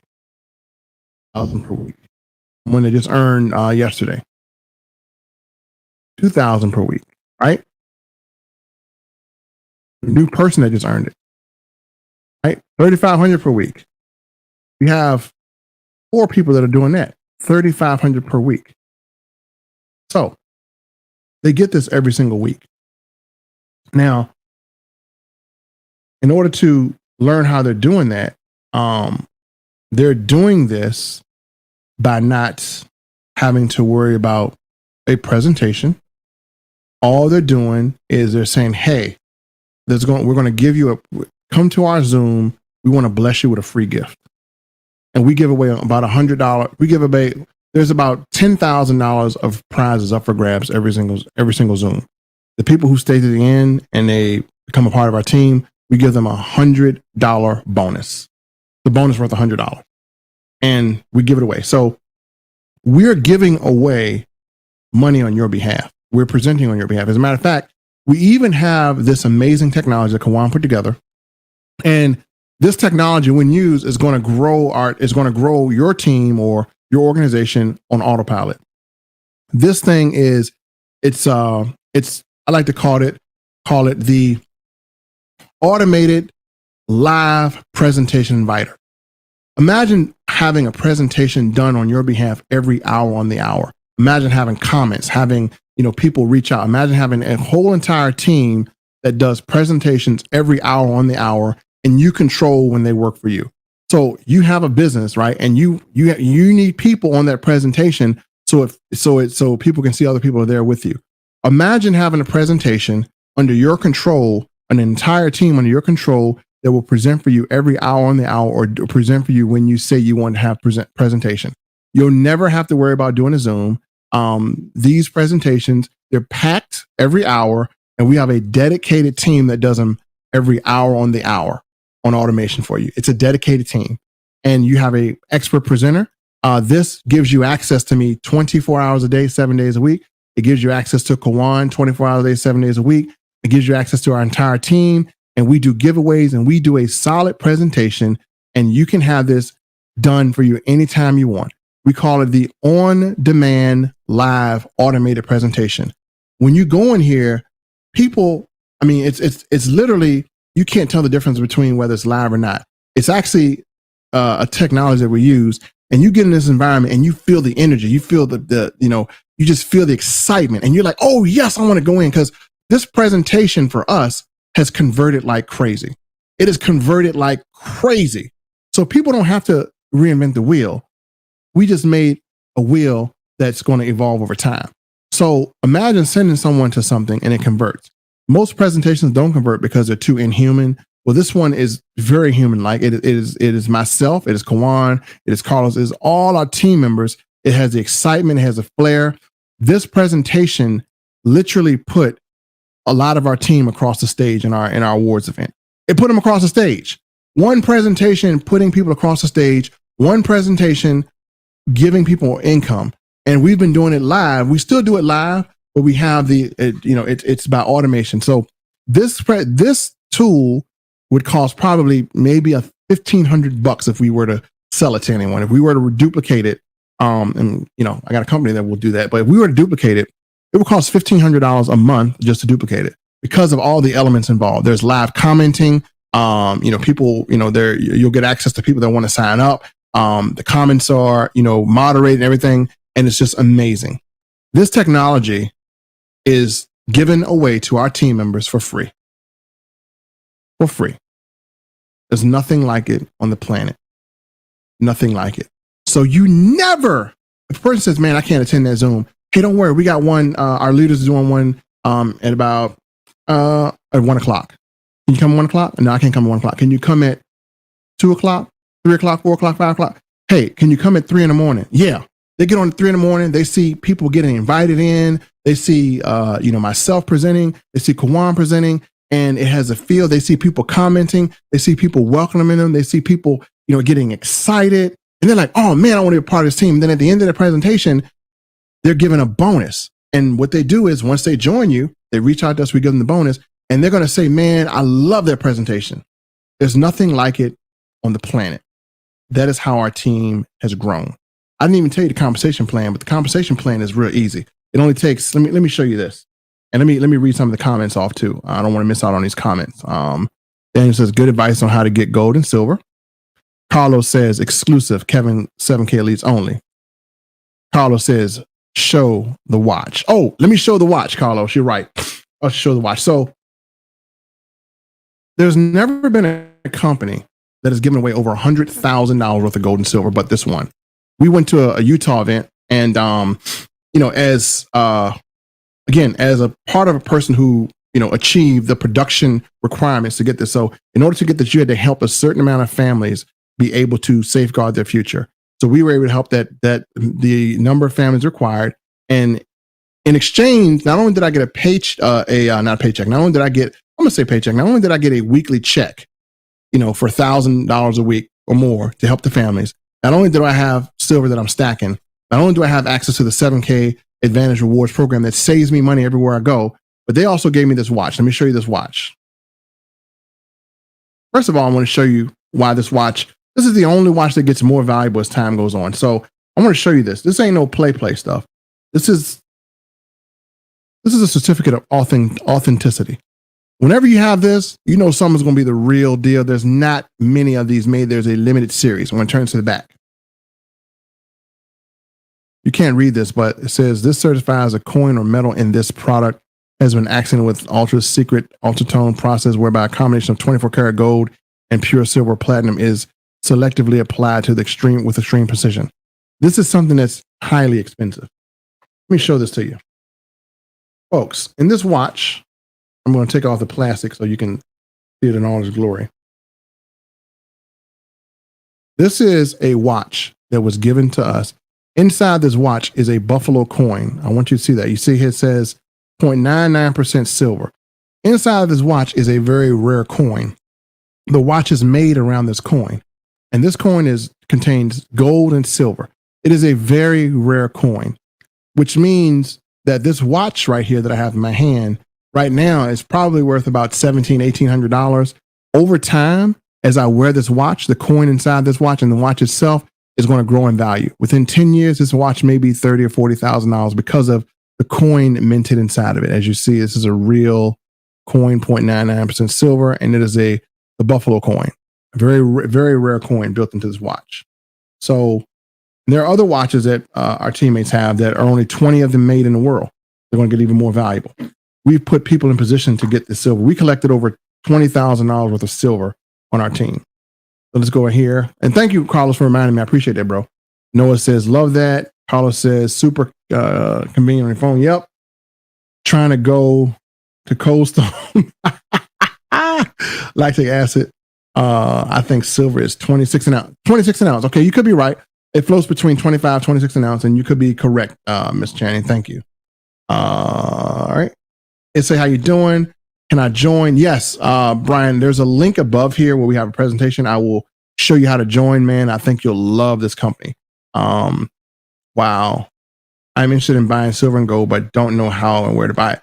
$1,000 per week. When they just earned yesterday. $2,000 per week, right? A new person that just earned it, right? $3,500 per week. We have 4 people that are doing that, $3,500 per week. So they get this every single week. Now, in order to learn how they're doing that, they're doing this by not having to worry about a presentation. All they're doing is they're saying, hey, we're going to give you come to our Zoom. We want to bless you with a free gift. And we give away about $100. There's about $10,000 of prizes up for grabs every single Zoom. The people who stay to the end and they become a part of our team, we give them $100 bonus. The bonus worth $100. And we give it away. So we're giving away money on your behalf. We're presenting on your behalf. As a matter of fact, we even have this amazing technology that Kawan put together. And this technology, when used, is going to grow your team or your organization on autopilot. This thing is It's I like to call it the automated live presentation inviter. Imagine having a presentation done on your behalf every hour on the hour. Imagine having comments, having, people reach out. Imagine having a whole entire team that does presentations every hour on the hour, and you control when they work for you. So you have a business, right? And you need people on that presentation so people can see other people are there with you. Imagine having a presentation under your control, an entire team under your control that will present for you every hour on the hour, or present for you when you say you want to have presentation. You'll never have to worry about doing a Zoom. These presentations, they're packed every hour, and we have a dedicated team that does them every hour on the hour on automation for you. It's a dedicated team, and you have a expert presenter. This gives you access to me 24 hours a day, 7 days a week. It gives you access to Kawan 24 hours a day, 7 days a week. It gives you access to our entire team, and we do giveaways, and we do a solid presentation, and you can have this done for you anytime you want. We call it the on-demand live automated presentation. When you go in here, it's literally, you can't tell the difference between whether it's live or not. It's actually a technology that we use, and you get in this environment and you feel the energy, you feel you just feel the excitement, and you're like, oh yes, I want to go in, because this presentation for us has converted like crazy. It has converted like crazy. So people don't have to reinvent the wheel. We just made a wheel that's going to evolve over time. So imagine sending someone to something and it converts. Most presentations don't convert because they're too inhuman. Well, this one is very human-like. It is myself, it is Kawan, it is Carlos, it is all our team members. It has the excitement, it has a flair. This presentation literally put a lot of our team across the stage in our awards event. It put them across the stage. One presentation putting people across the stage, one presentation giving people income. And we've been doing it live. We still do it live, but we have it's about automation. So this tool would cost probably maybe $1,500 if we were to sell it to anyone. If we were to duplicate it, I got a company that will do that. But if we were to duplicate it, it would cost $1,500 a month just to duplicate it, because of all the elements involved. There's live commenting. People, you'll get access to people that want to sign up. The comments are, moderated and everything. And it's just amazing. This technology is given away to our team members for free. For free. There's nothing like it on the planet. Nothing like it. So you never, if a person says, man, I can't attend that Zoom. Hey, don't worry. We got one. Our leaders are doing one at about at 1 o'clock. Can you come at 1 o'clock? No, I can't come at 1 o'clock. Can you come at 2 o'clock, 3 o'clock, 4 o'clock, 5 o'clock? Hey, can you come at 3 in the morning? Yeah. They get on at 3 in the morning. They see people getting invited in. They see, myself presenting. They see Kawan presenting, and it has a feel. They see people commenting. They see people welcoming them. They see people, getting excited. And they're like, oh man, I want to be a part of this team. And then at the end of the presentation, they're given a bonus. And what they do is, once they join you, they reach out to us, we give them the bonus, and they're going to say, man, I love their presentation. There's nothing like it on the planet. That is how our team has grown. I didn't even tell you the compensation plan, but the compensation plan is real easy. It only takes, let me show you this. And let me read some of the comments off too. I don't want to miss out on these comments. Daniel says, good advice on how to get gold and silver. Carlos says, exclusive, Kevin 7K Elites only. Carlos says, show the watch. Oh, let me show the watch, Carlos. You're right. I'll show the watch. So there's never been a company that has given away over $100,000 worth of gold and silver, but this one. We went to a Utah event, and as a part of a person who achieved the production requirements to get this. So in order to get this, you had to help a certain amount of families be able to safeguard their future. So we were able to help that the number of families required, and in exchange, not only did I get a paycheck, not a paycheck. Not only did I get, I'm gonna say paycheck. Not only did I get a weekly check, for $1,000 a week or more to help the families. Not only do I have silver that I'm stacking, not only do I have access to the 7K Advantage Rewards program that saves me money everywhere I go, but they also gave me this watch. Let me show you this watch. First of all, I want to show you why this is the only watch that gets more valuable as time goes on. So I want to show you this. This ain't no play stuff. This is This is a certificate of authenticity. Whenever you have this, you know something's going to be the real deal. There's not many of these made. There's a limited series. I'm going to turn to the back. You can't read this, but it says this certifies a coin or metal in this product has been accented with ultra secret ultratone process whereby a combination of 24 karat gold and pure silver or platinum is selectively applied to the extreme with extreme precision. This is something that's highly expensive. Let me show this to you. Folks, in this watch, I'm going to take off the plastic so you can see it in all its glory. This is a watch that was given to us. Inside this watch is a buffalo coin. I want you to see that. You see here it says 0.99% silver. Inside of this watch is a very rare coin. The watch is made around this coin, and this coin contains gold and silver. It is a very rare coin, which means that this watch right here that I have in my hand right now is probably worth about $1,700-$1,800. Over time, as I wear this watch, the coin inside this watch and the watch itself is going to grow in value. Within 10 years, this watch may be $30,000 or $40,000 because of the coin minted inside of it. As you see, this is a real coin, 0.99% silver, and it is the buffalo coin. A very, very rare coin built into this watch. So there are other watches that our teammates have that are only 20 of them made in the world. They're going to get even more valuable. We've put people in position to get the silver. We collected over $20,000 worth of silver on our team. So let's go here. And thank you, Carlos, for reminding me. I appreciate that, bro. Noah says, love that. Carlos says, super convenient on your phone. Yep. Trying to go to Cold Stone. Lactic acid. I think silver is 26 an ounce. 26 an ounce. Okay, you could be right. It floats between 25, 26 an ounce, and you could be correct, Miss Channing. Thank you. All right. It say, how you doing? Can I join? Yes, Brian, there's a link above here where we have a presentation. I will show you how to join, man. I think you'll love this company. Wow. I'm interested in buying silver and gold, but don't know how and where to buy it.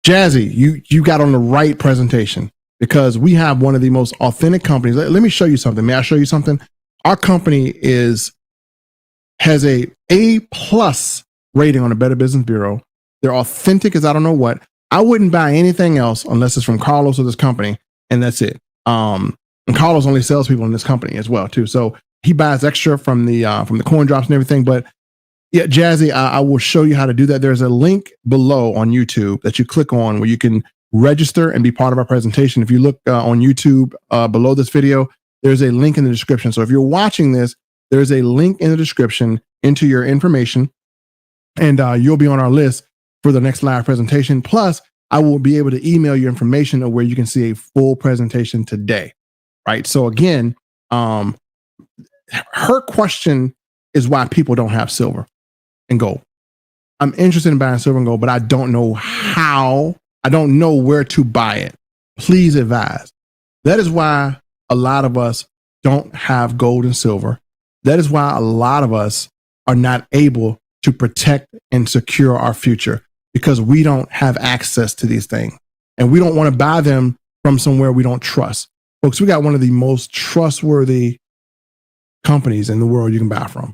Jazzy, you got on the right presentation because we have one of the most authentic companies. Let me show you something. May I show you something? Our company has a A+ rating on the Better Business Bureau. They're authentic as I don't know what. I wouldn't buy anything else unless it's from Carlos or this company, and that's it. And Carlos only sells people in this company as well, too. So he buys extra from the coin drops and everything. But yeah, Jazzy, I will show you how to do that. There's a link below on YouTube that you click on where you can register and be part of our presentation. If you look on YouTube below this video, there's a link in the description. So if you're watching this, there's a link in the description into your information, and you'll be on our list for the next live presentation. Plus, I will be able to email you information of where you can see a full presentation today. Right. So again, her question is why people don't have silver and gold. I'm interested in buying silver and gold, but I don't know how. I don't know where to buy it. Please advise. That is why a lot of us don't have gold and silver. That is why a lot of us are not able to protect and secure our future, because we don't have access to these things and we don't want to buy them from somewhere we don't trust. Folks, we got one of the most trustworthy companies in the world you can buy from.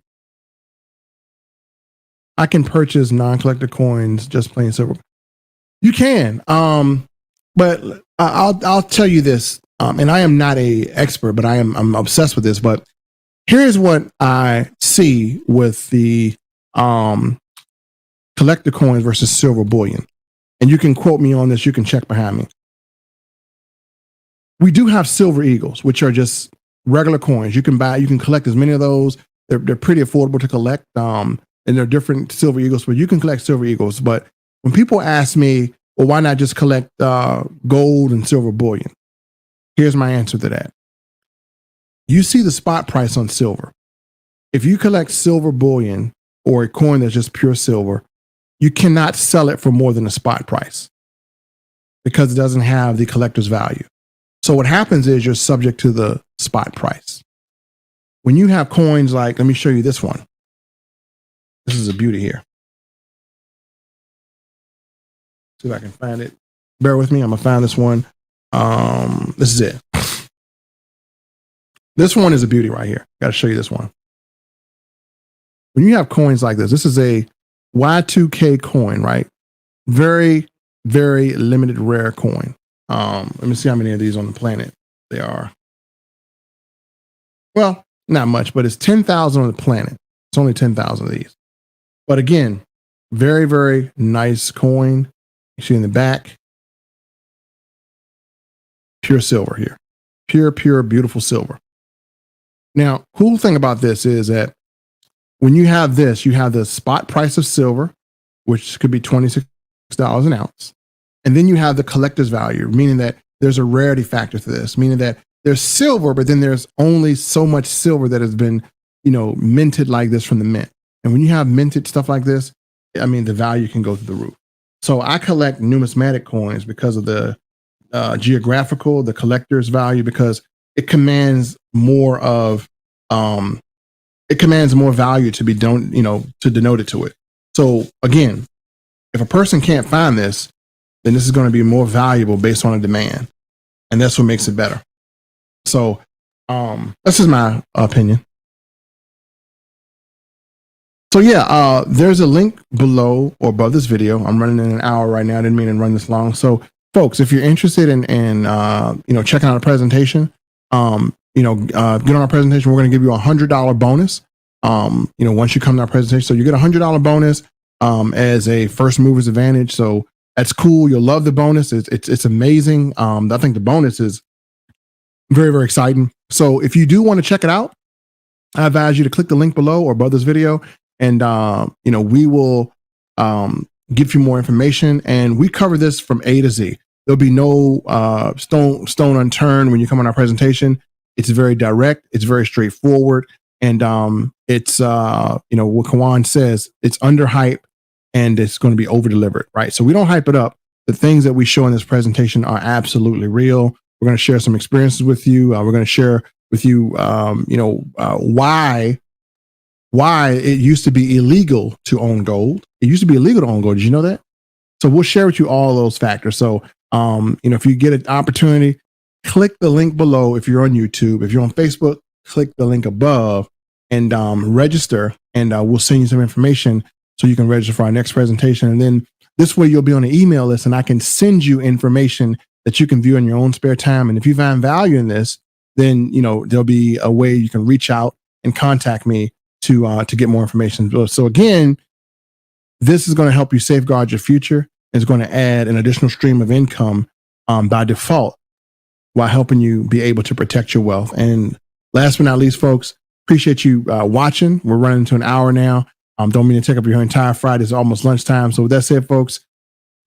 I can purchase non-collector coins, just plain silver. You can, but I'll tell you this, and I am not an expert, but I'm obsessed with this. But here's what I see with the collector coins versus silver bullion. And you can quote me on this. You can check behind me. We do have silver eagles, which are just regular coins. You can collect as many of those. They're pretty affordable to collect. And they're different silver eagles, but you can collect silver eagles. But when people ask me, well, why not just collect gold and silver bullion? Here's my answer to that. You see the spot price on silver. If you collect silver bullion or a coin that's just pure silver, you cannot sell it for more than the spot price because it doesn't have the collector's value. So what happens is you're subject to the spot price. When you have coins like, let me show you this one. This is a beauty here. See if I can find it. Bear with me. I'm going to find this one. This is it. This one is a beauty right here. Got to show you this one. When you have coins like this is a Y2K coin, right? very, very limited rare coin. Let me see how many of these on the planet there are. Well, not much, but it's 10,000 on the planet. It's only 10,000 of these. But again, very, very nice coin. You see in the back, pure silver here. Pure, beautiful silver. Now, cool thing about this is that when you have this, you have the spot price of silver, which could be $26 an ounce. And then you have the collector's value, meaning that there's a rarity factor to this, meaning that there's silver, but then there's only so much silver that has been, minted like this from the mint. And when you have minted stuff like this, I mean, the value can go through the roof. So I collect numismatic coins because of the geographical, the collector's value, because it commands more of, it commands more value to be to denote it to it. So again, if a person can't find this, then this is going to be more valuable based on a demand. And that's what makes it better. So this is my opinion. So yeah, there's a link below or above this video. I'm running in an hour right now. I didn't mean to run this long. So folks, if you're interested in checking out a presentation, get on our presentation. We're going to give you $100 bonus. Once you come to our presentation, so you get $100 bonus as a first mover's advantage. So that's cool. You'll love the bonus. It's amazing. I think the bonus is very, very exciting. So if you do want to check it out, I advise you to click the link below or above this video, and we will give you more information. And we cover this from A to Z. There'll be no stone unturned when you come on our presentation. It's very direct. It's very straightforward. And it's what Kawan says, it's under hype and it's going to be over delivered, right? So we don't hype it up. The things that we show in this presentation are absolutely real. We're going to share some experiences with you. We're going to share with you, why it used to be illegal to own gold. It used to be illegal to own gold. Did you know that? So we'll share with you all those factors. So, if you get an opportunity, click the link below. If you're on YouTube, if you're on Facebook, click the link above and register, and we'll send you some information so you can register for our next presentation. And then this way you'll be on an email list, and I can send you information that you can view in your own spare time. And if you find value in this, then there'll be a way you can reach out and contact me to get more information. So again, this is going to help you safeguard your future. It's going to add an additional stream of income by default, while helping you be able to protect your wealth. And last but not least, folks, appreciate you watching. We're running into an hour now. Don't mean to take up your entire Friday. It's almost lunchtime. So with that said, folks,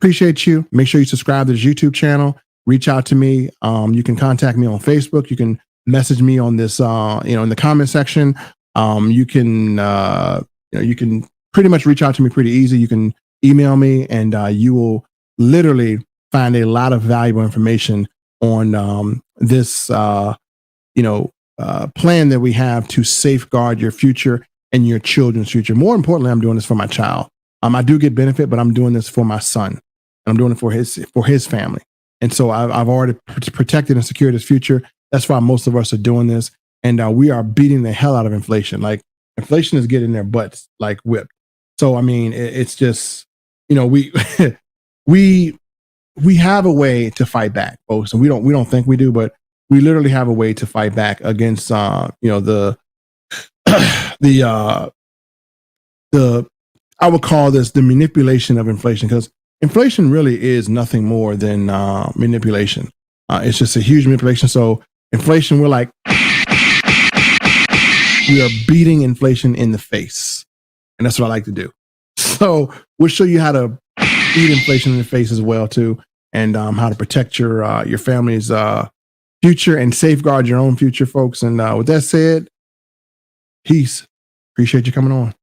appreciate you. Make sure you subscribe to this YouTube channel. Reach out to me. You can contact me on Facebook. You can message me on this, in the comment section. You can pretty much reach out to me pretty easy. You can email me, and you will literally find a lot of valuable information on this, plan that we have to safeguard your future and your children's future. More importantly, I'm doing this for my child. I do get benefit, but I'm doing this for my son, and I'm doing it for his family. And so I've already protected and secured his future. That's why most of us are doing this. And we are beating the hell out of inflation. Like, inflation is getting their butts like whipped. So, I mean, it's just, we have a way to fight back, folks. And we don't think we do, but we literally have a way to fight back against, I would call this the manipulation of inflation, because inflation really is nothing more than manipulation. It's just a huge manipulation. So inflation, we are beating inflation in the face. And that's what I like to do. So we'll show you how to beat inflation in the face as well, too. And how to protect your family's future and safeguard your own future, folks. And with that said, peace. Appreciate you coming on.